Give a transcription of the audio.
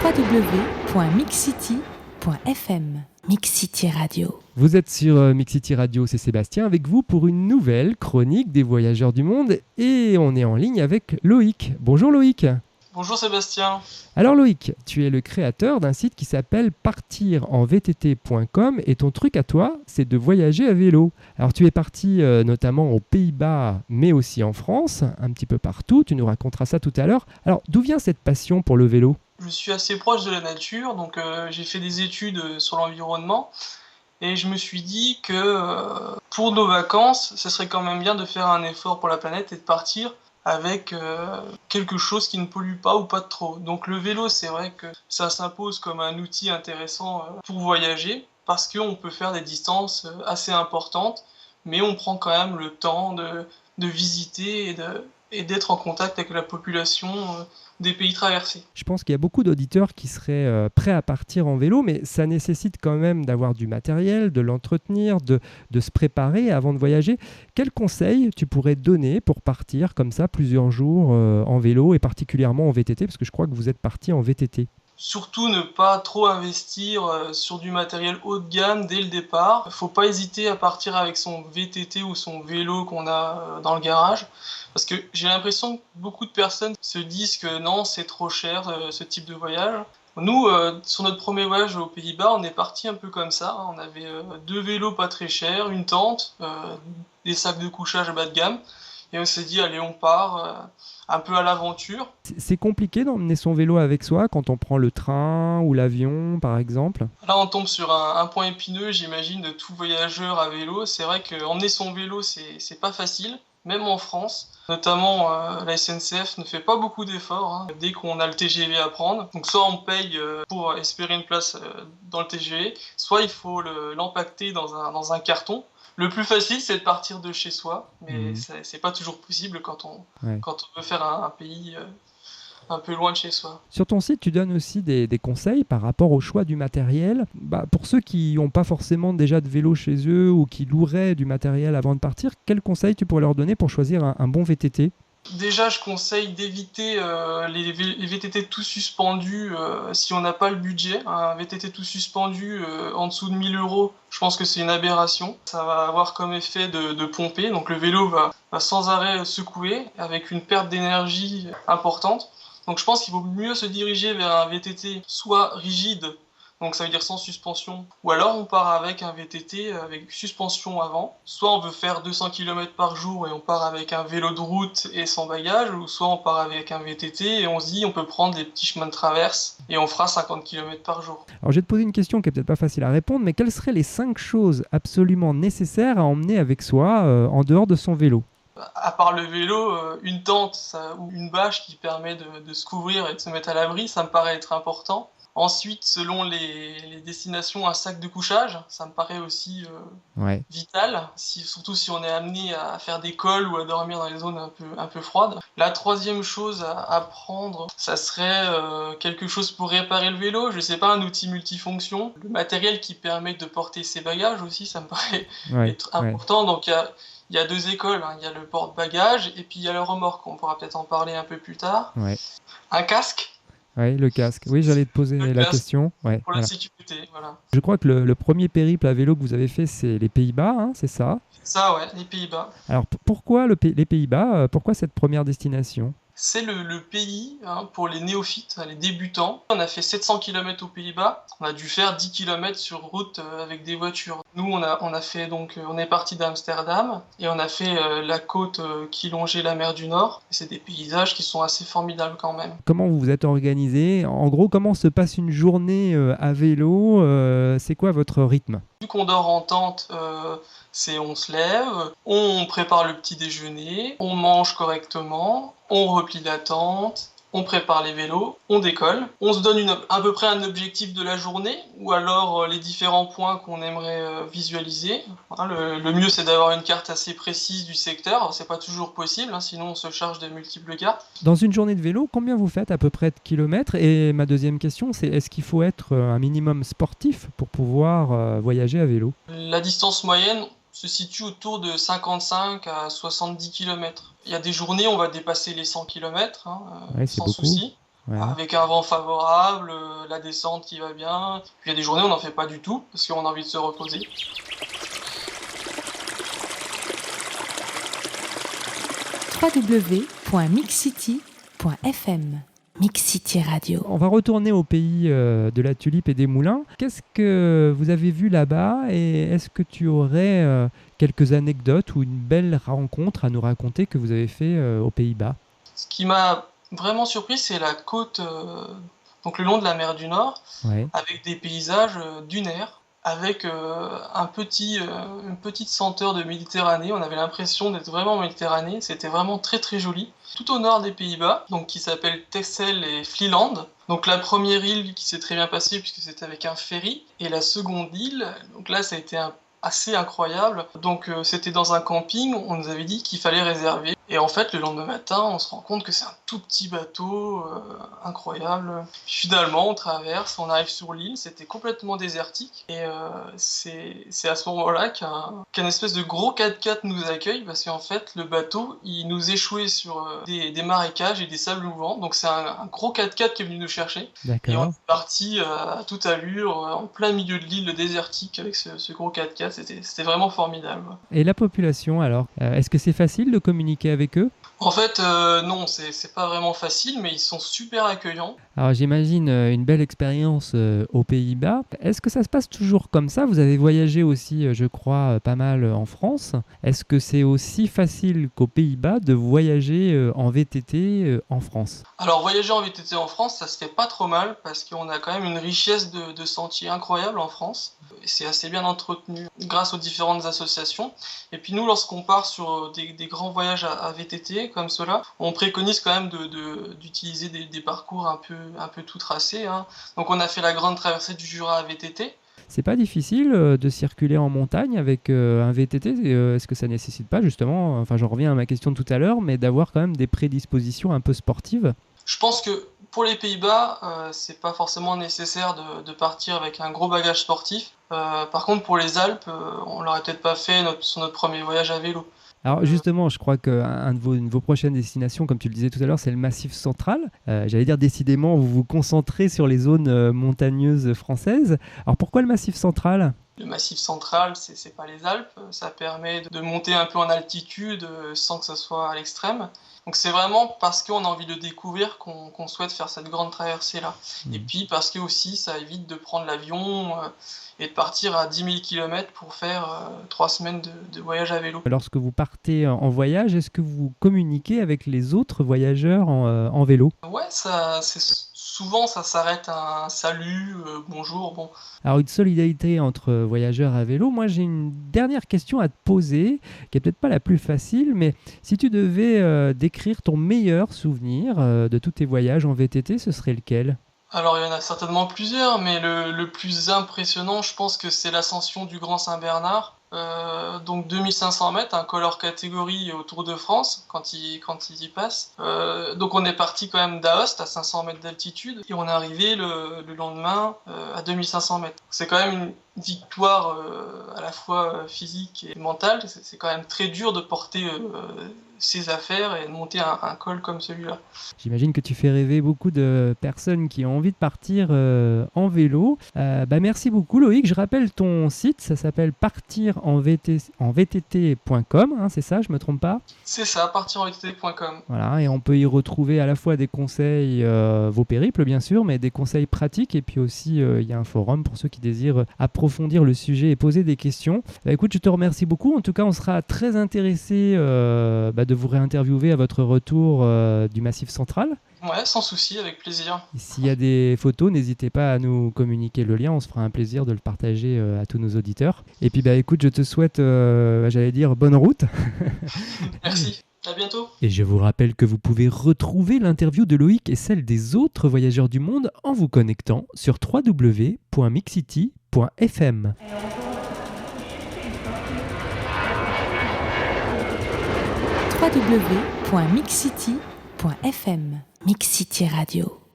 www.mixcity.fm. Mix City Radio. Vous êtes sur Mix City Radio, c'est Sébastien avec vous pour une nouvelle chronique des voyageurs du monde et on est en ligne avec Loïc. Bonjour Loïc. Bonjour Sébastien. Alors Loïc, tu es le créateur d'un site qui s'appelle partirenvtt.com et ton truc à toi, c'est de voyager à vélo. Alors tu es parti notamment aux Pays-Bas, mais aussi en France, un petit peu partout, tu nous raconteras ça tout à l'heure. Alors d'où vient cette passion pour le vélo ? Je suis assez proche de la nature, donc j'ai fait des études sur l'environnement et je me suis dit que pour nos vacances, ce serait quand même bien de faire un effort pour la planète et de partir avec quelque chose qui ne pollue pas ou pas de trop. Donc le vélo, c'est vrai que ça s'impose comme un outil intéressant pour voyager parce qu'on peut faire des distances assez importantes, mais on prend quand même le temps de visiter et d'être en contact avec la population des pays traversés. Je pense qu'il y a beaucoup d'auditeurs qui seraient prêts à partir en vélo, mais ça nécessite quand même d'avoir du matériel, de l'entretenir, de se préparer avant de voyager. Quels conseils tu pourrais donner pour partir comme ça plusieurs jours en vélo et particulièrement en VTT, parce que je crois que vous êtes parti en VTT. Surtout ne pas trop investir sur du matériel haut de gamme dès le départ. Il ne faut pas hésiter à partir avec son VTT ou son vélo qu'on a dans le garage. Parce que j'ai l'impression que beaucoup de personnes se disent que non, c'est trop cher ce type de voyage. Nous, sur notre premier voyage aux Pays-Bas, on est parti un peu comme ça. On avait 2 vélos pas très chers, une tente, des sacs de couchage bas de gamme. Et on s'est dit, allez, on part un peu à l'aventure. C'est compliqué d'emmener son vélo avec soi quand on prend le train ou l'avion, par exemple ? Là, on tombe sur un point épineux, j'imagine, de tout voyageur à vélo. C'est vrai qu'emmener son vélo, c'est pas facile, même en France. Notamment, la SNCF ne fait pas beaucoup d'efforts dès qu'on a le TGV à prendre. Donc, soit on paye pour espérer une place dans le TGV, soit il faut l'empacter dans un carton. Le plus facile, c'est de partir de chez soi, mais c'est pas toujours possible quand on veut faire un pays un peu loin de chez soi. Sur ton site, tu donnes aussi des conseils par rapport au choix du matériel. Pour ceux qui n'ont pas forcément déjà de vélo chez eux ou qui loueraient du matériel avant de partir, quels conseils tu pourrais leur donner pour choisir un bon VTT ? Déjà, je conseille d'éviter les VTT tout suspendus si on n'a pas le budget. Un VTT tout suspendu en dessous de 1 000 €, je pense que c'est une aberration. Ça va avoir comme effet de pomper, donc le vélo va sans arrêt secouer avec une perte d'énergie importante. Donc je pense qu'il vaut mieux se diriger vers un VTT soit rigide, donc ça veut dire sans suspension, ou alors on part avec un VTT avec suspension avant. Soit on veut faire 200 km par jour et on part avec un vélo de route et sans bagage, ou soit on part avec un VTT et on se dit on peut prendre des petits chemins de traverse et on fera 50 km par jour. Alors je vais te poser une question qui est peut-être pas facile à répondre, mais quelles seraient les 5 choses absolument nécessaires à emmener avec soi en dehors de son vélo ? À part le vélo, une tente ou une bâche qui permet de se couvrir et de se mettre à l'abri, ça me paraît être important. Ensuite, selon les destinations, un sac de couchage, ça me paraît aussi vital, surtout si on est amené à faire des cols ou à dormir dans les zones un peu froides. La troisième chose à prendre, ça serait quelque chose pour réparer le vélo, je sais pas, un outil multifonction. Le matériel qui permet de porter ses bagages aussi, ça me paraît être important. Donc il y a 2 écoles, il y a le porte-bagages et puis il y a le remorque, on pourra peut-être en parler un peu plus tard. Un casque. Oui, le casque. Oui, j'allais te poser la question. Pour la sécurité, voilà. Je crois que le premier périple à vélo que vous avez fait, c'est les Pays-Bas, c'est ça ? C'est ça, les Pays-Bas. Alors, pourquoi les Pays-Bas ? Pourquoi cette première destination ? C'est le pays pour les néophytes, les débutants. On a fait 700 km aux Pays-Bas. On a dû faire 10 km sur route avec des voitures. Nous, on est parti d'Amsterdam et on a fait la côte qui longeait la mer du Nord. Et c'est des paysages qui sont assez formidables quand même. Comment vous vous êtes organisé ? En gros, comment se passe une journée à vélo ? C'est quoi votre rythme ? Vu qu'on dort en tente, on se lève, on prépare le petit déjeuner, on mange correctement, on replie la tente, on prépare les vélos, on décolle, on se donne à peu près un objectif de la journée ou alors les différents points qu'on aimerait visualiser. Le mieux c'est d'avoir une carte assez précise du secteur, c'est pas toujours possible, sinon on se charge de multiples cartes. Dans une journée de vélo, combien vous faites à peu près de kilomètres ? Et ma deuxième question, c'est est-ce qu'il faut être un minimum sportif pour pouvoir voyager à vélo ? La distance moyenne se situe autour de 55 à 70 km. Il y a des journées où on va dépasser les 100 km sans souci. avec un vent favorable, la descente qui va bien. Puis il y a des journées où on n'en fait pas du tout parce qu'on a envie de se reposer. www.mixcity.fm Mix City Radio. On va retourner au pays de la tulipe et des moulins. Qu'est-ce que vous avez vu là-bas et est-ce que tu aurais quelques anecdotes ou une belle rencontre à nous raconter que vous avez fait aux Pays-Bas? Ce qui m'a vraiment surpris, c'est la côte, donc le long de la mer du Nord, avec des paysages dunaires, avec une petite senteur de Méditerranée. On avait l'impression d'être vraiment en Méditerranée. C'était vraiment très très joli. Tout au nord des Pays-Bas, donc qui s'appelle Texel et Vlieland. Donc la première île qui s'est très bien passée puisque c'était avec un ferry. Et la seconde île, donc là ça a été assez incroyable. Donc c'était dans un camping, on nous avait dit qu'il fallait réserver. Et en fait, le lendemain matin, on se rend compte que c'est un tout petit bateau, incroyable. Finalement, on traverse, on arrive sur l'île, c'était complètement désertique. Et c'est à ce moment-là qu'un espèce de gros 4x4 nous accueille, parce qu'en fait, le bateau, il nous échouait sur des marécages et des sables mouvants. Donc c'est un gros 4x4 qui est venu nous chercher. D'accord. Et on est parti à toute allure, en plein milieu de l'île désertique, avec ce gros 4x4. C'était vraiment formidable. Et la population, alors, est-ce que c'est facile de communiquer avec eux? En fait, non, c'est pas vraiment facile, mais ils sont super accueillants. Alors j'imagine une belle expérience aux Pays-Bas. Est-ce que ça se passe toujours comme ça? Vous avez voyagé aussi, je crois, pas mal en France. Est-ce que c'est aussi facile qu'aux Pays-Bas de voyager en VTT en France? Alors voyager en VTT en France, ça se fait pas trop mal, parce qu'on a quand même une richesse de sentiers incroyable en France. Et c'est assez bien entretenu grâce aux différentes associations. Et puis nous, lorsqu'on part sur des grands voyages à VTT comme cela, on préconise quand même d'utiliser des parcours un peu tout tracés. Donc on a fait la grande traversée du Jura à VTT. C'est pas difficile de circuler en montagne avec un VTT? Est-ce que ça nécessite pas justement, enfin j'en reviens à ma question de tout à l'heure, mais d'avoir quand même des prédispositions un peu sportives? Je pense que pour les Pays-Bas, c'est pas forcément nécessaire de partir avec un gros bagage sportif. Par contre, pour les Alpes, on l'aurait peut-être pas fait sur notre premier voyage à vélo. Alors justement, je crois qu'une de vos prochaines destinations, comme tu le disais tout à l'heure, c'est le Massif central. J'allais dire décidément, vous vous concentrez sur les zones montagneuses françaises. Alors pourquoi le Massif central? Le Massif central, c'est pas les Alpes. Ça permet de monter un peu en altitude sans que ce soit à l'extrême. Donc c'est vraiment parce qu'on a envie de découvrir qu'on souhaite faire cette grande traversée-là. Et puis parce que aussi, ça évite de prendre l'avion et de partir à 10 000 km pour faire 3 semaines de voyage à vélo. Lorsque vous partez en voyage, est-ce que vous communiquez avec les autres voyageurs en vélo? Ouais, souvent ça s'arrête à un salut, bonjour, bon. Alors une solidarité entre voyageurs à vélo. Moi j'ai une dernière question à te poser, qui est peut-être pas la plus facile, mais si tu devais décrire ton meilleur souvenir de tous tes voyages en VTT, ce serait lequel? Alors il y en a certainement plusieurs, mais le plus impressionnant, je pense que c'est l'ascension du Grand Saint-Bernard. Donc 2500 mètres, un col hors catégorie au Tour de France, quand ils y passent. Donc on est parti quand même d'Aoste à 500 mètres d'altitude et on est arrivé le lendemain à 2500 mètres. C'est quand même une victoire à la fois physique et mentale. C'est quand même très dur de porter ses affaires et de monter un col comme celui-là. J'imagine que tu fais rêver beaucoup de personnes qui ont envie de partir en vélo. Merci beaucoup Loïc. Je rappelle ton site, ça s'appelle partirenvtt.com, c'est ça, je me trompe pas? C'est ça, partirenvtt.com. Voilà, et on peut y retrouver à la fois des conseils, vos périples bien sûr, mais des conseils pratiques, et puis aussi il y a un forum pour ceux qui désirent approfondir le sujet et poser des questions. Écoute, je te remercie beaucoup. En tout cas, on sera très intéressé de vous réinterviewer à votre retour du Massif central. Ouais, sans souci, avec plaisir. Et s'il y a des photos, n'hésitez pas à nous communiquer le lien, on se fera un plaisir de le partager à tous nos auditeurs. Et puis écoute, je te souhaite, j'allais dire, bonne route. Merci, à bientôt. Et je vous rappelle que vous pouvez retrouver l'interview de Loïc et celle des autres voyageurs du monde en vous connectant sur www.mixcity.fm. www.mixcity.fm Mix City Radio.